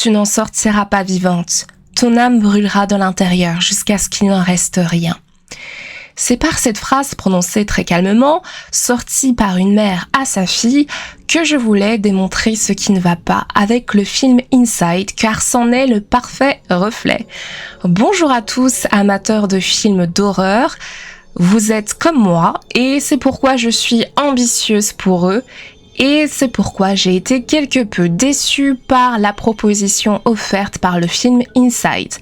tu n'en sortiras pas vivante. Ton âme brûlera de l'intérieur jusqu'à ce qu'il n'en reste rien. C'est par cette phrase prononcée très calmement, sortie par une mère à sa fille, que je voulais démontrer ce qui ne va pas avec le film Inside, car c'en est le parfait reflet. Bonjour à tous, amateurs de films d'horreur. Vous êtes comme moi, et c'est pourquoi je suis ambitieuse pour eux, et c'est pourquoi j'ai été quelque peu déçue par la proposition offerte par le film Inside.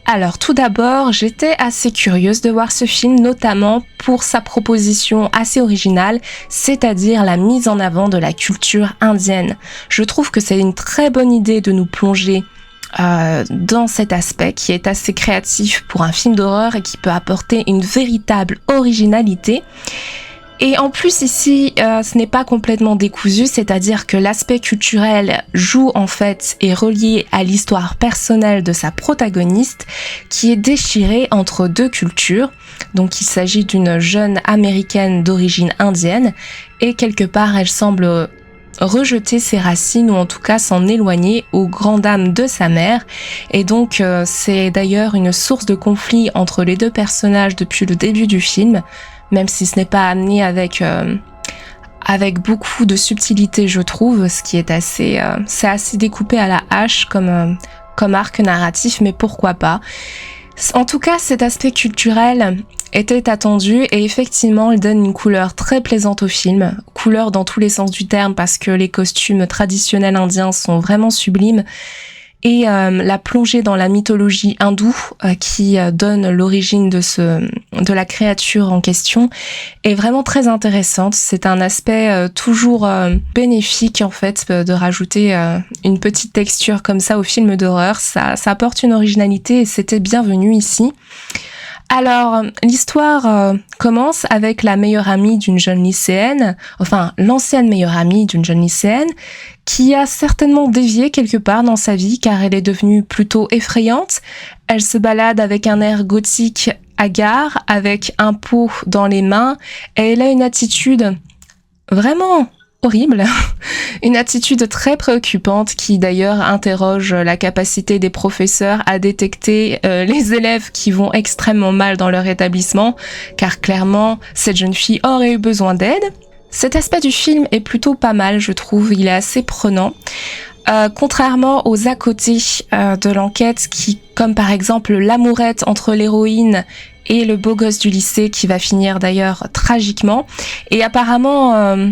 Alors tout d'abord, j'étais assez curieuse de voir ce film, notamment pour sa proposition assez originale, c'est-à-dire la mise en avant de la culture indienne. Je trouve que c'est une très bonne idée de nous plonger dans cet aspect qui est assez créatif pour un film d'horreur et qui peut apporter une véritable originalité. Et en plus ici, ce n'est pas complètement décousu, c'est-à-dire que l'aspect culturel joue en fait et relié à l'histoire personnelle de sa protagoniste qui est déchirée entre deux cultures. Donc il s'agit d'une jeune américaine d'origine indienne et quelque part elle semble rejeter ses racines ou en tout cas s'en éloigner aux grandes dames de sa mère. Et donc c'est d'ailleurs une source de conflit entre les deux personnages depuis le début du film, même si ce n'est pas amené avec beaucoup de subtilité, je trouve, ce qui est c'est assez découpé à la hache comme arc narratif, mais pourquoi pas. En tout cas, cet aspect culturel était attendu et effectivement, il donne une couleur très plaisante au film, couleur dans tous les sens du terme parce que les costumes traditionnels indiens sont vraiment sublimes. Et la plongée dans la mythologie hindoue qui donne l'origine de la créature en question est vraiment très intéressante. C'est un aspect toujours bénéfique en fait de rajouter une petite texture comme ça au film d'horreur. Ça apporte une originalité et c'était bienvenu ici. Alors, l'histoire commence avec la meilleure amie d'une jeune lycéenne, enfin l'ancienne meilleure amie d'une jeune lycéenne, qui a certainement dévié quelque part dans sa vie car elle est devenue plutôt effrayante. Elle se balade avec un air gothique hagard, avec un pot dans les mains, et elle a une attitude vraiment horrible, une attitude très préoccupante qui d'ailleurs interroge la capacité des professeurs à détecter les élèves qui vont extrêmement mal dans leur établissement, car clairement cette jeune fille aurait eu besoin d'aide. Cet aspect du film est plutôt pas mal, je trouve, il est assez prenant. Contrairement aux à côté de l'enquête qui, comme par exemple l'amourette entre l'héroïne et le beau gosse du lycée qui va finir d'ailleurs tragiquement, et apparemment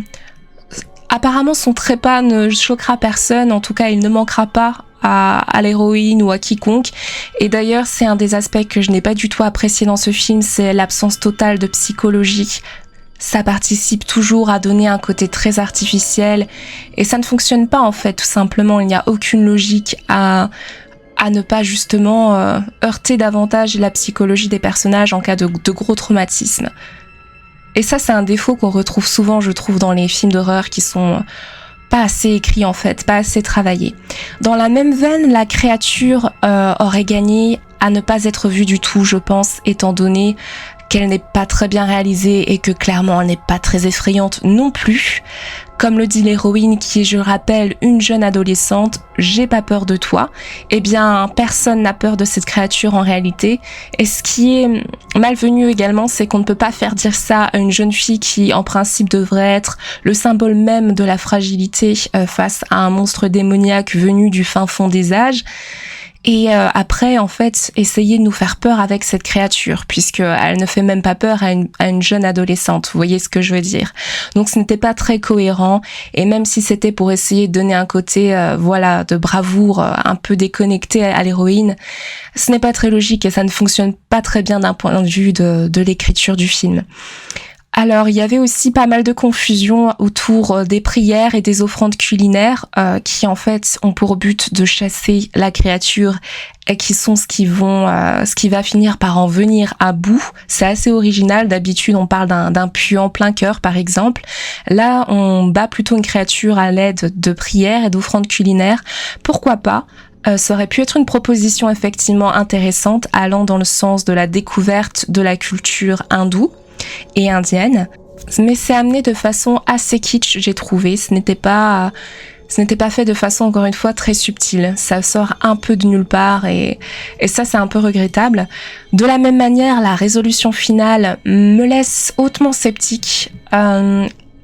son trépas ne choquera personne, en tout cas il ne manquera pas à l'héroïne ou à quiconque. Et d'ailleurs c'est un des aspects que je n'ai pas du tout apprécié dans ce film, c'est l'absence totale de psychologie. Ça participe toujours à donner un côté très artificiel et ça ne fonctionne pas en fait, tout simplement il n'y a aucune logique à ne pas justement heurter davantage la psychologie des personnages en cas de gros traumatismes. Et ça, c'est un défaut qu'on retrouve souvent, je trouve, dans les films d'horreur qui sont pas assez écrits en fait, pas assez travaillés. Dans la même veine, la créature aurait gagné à ne pas être vue du tout, je pense, étant donné qu'elle n'est pas très bien réalisée et que clairement elle n'est pas très effrayante non plus. Comme le dit l'héroïne qui est, je le rappelle, une jeune adolescente, j'ai pas peur de toi. Eh bien, personne n'a peur de cette créature en réalité. Et ce qui est malvenu également, c'est qu'on ne peut pas faire dire ça à une jeune fille qui, en principe, devrait être le symbole même de la fragilité face à un monstre démoniaque venu du fin fond des âges. Et après, en fait, essayer de nous faire peur avec cette créature, puisqu'elle ne fait même pas peur à une jeune adolescente, vous voyez ce que je veux dire. Donc ce n'était pas très cohérent, et même si c'était pour essayer de donner un côté de bravoure un peu déconnecté à l'héroïne, ce n'est pas très logique et ça ne fonctionne pas très bien d'un point de vue de l'écriture du film. Alors, il y avait aussi pas mal de confusion autour des prières et des offrandes culinaires qui, en fait, ont pour but de chasser la créature et qui sont ce qui va finir par en venir à bout. C'est assez original. D'habitude, on parle d'un puant plein cœur, par exemple. Là, on bat plutôt une créature à l'aide de prières et d'offrandes culinaires. Pourquoi pas ? Ça aurait pu être une proposition effectivement intéressante, allant dans le sens de la découverte de la culture hindoue et indienne, mais c'est amené de façon assez kitsch, j'ai trouvé. Ce n'était pas ce n'était pas fait de façon, encore une fois, très subtile. Ça sort un peu de nulle part et ça, c'est un peu regrettable. De la même manière, la résolution finale me laisse hautement sceptique.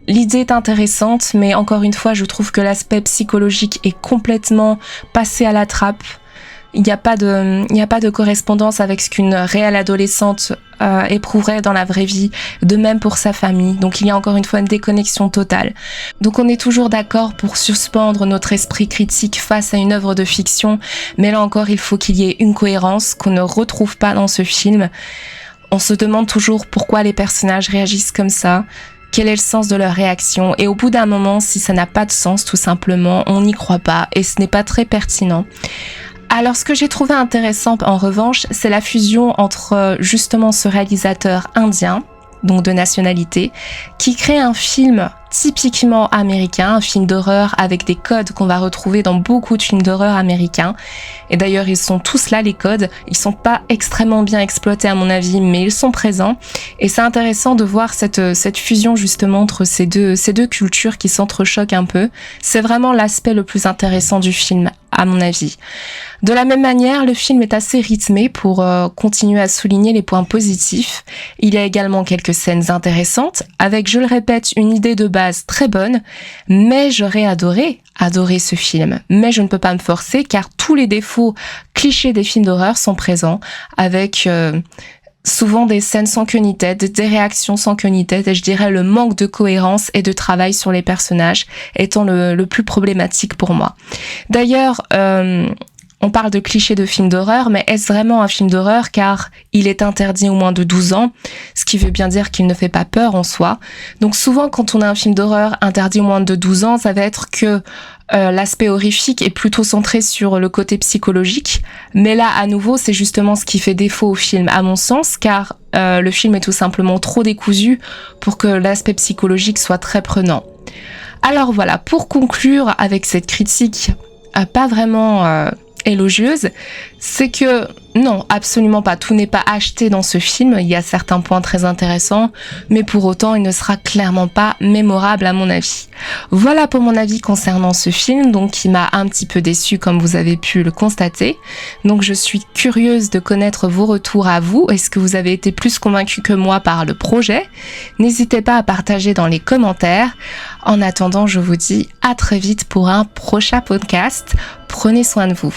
L'idée est intéressante, mais encore une fois, je trouve que l'aspect psychologique est complètement passé à la trappe. Il n'y a pas de correspondance avec ce qu'une réelle adolescente éprouverait dans la vraie vie, de même pour sa famille. Donc il y a encore une fois une déconnexion totale. Donc on est toujours d'accord pour suspendre notre esprit critique face à une œuvre de fiction, mais là encore il faut qu'il y ait une cohérence qu'on ne retrouve pas dans ce film. On se demande toujours pourquoi les personnages réagissent comme ça, quel est le sens de leur réaction, et au bout d'un moment, si ça n'a pas de sens tout simplement, on n'y croit pas et ce n'est pas très pertinent. Alors ce que j'ai trouvé intéressant en revanche, c'est la fusion entre justement ce réalisateur indien, donc de nationalité, qui crée un film typiquement américain, un film d'horreur avec des codes qu'on va retrouver dans beaucoup de films d'horreur américains. Et d'ailleurs, ils sont tous là, les codes. Ils sont pas extrêmement bien exploités à mon avis, mais ils sont présents. Et c'est intéressant de voir cette fusion justement entre ces deux cultures qui s'entrechoquent un peu. C'est vraiment l'aspect le plus intéressant du film, à mon avis. De la même manière, le film est assez rythmé pour continuer à souligner les points positifs. Il y a également quelques scènes intéressantes, avec, je le répète, une idée de base très bonne, mais j'aurais adoré ce film. Mais je ne peux pas me forcer car tous les défauts clichés des films d'horreur sont présents, avec souvent des scènes sans queue ni tête, des réactions sans queue ni tête, et je dirais le manque de cohérence et de travail sur les personnages étant le plus problématique pour moi. D'ailleurs, on parle de clichés de films d'horreur, mais est-ce vraiment un film d'horreur car il est interdit aux moins de 12 ans, ce qui veut bien dire qu'il ne fait pas peur en soi. Donc souvent quand on a un film d'horreur interdit aux moins de 12 ans, ça va être que l'aspect horrifique est plutôt centré sur le côté psychologique, mais là à nouveau c'est justement ce qui fait défaut au film à mon sens, car le film est tout simplement trop décousu pour que l'aspect psychologique soit très prenant. Alors voilà, pour conclure avec cette critique pas vraiment élogieuse, c'est que non, absolument pas, tout n'est pas acheté dans ce film, il y a certains points très intéressants, mais pour autant il ne sera clairement pas mémorable à mon avis. Voilà pour mon avis concernant ce film, donc qui m'a un petit peu déçue comme vous avez pu le constater. Donc je suis curieuse de connaître vos retours à vous, est-ce que vous avez été plus convaincus que moi par le projet? N'hésitez pas à partager dans les commentaires. En attendant, je vous dis à très vite pour un prochain podcast. Prenez soin de vous.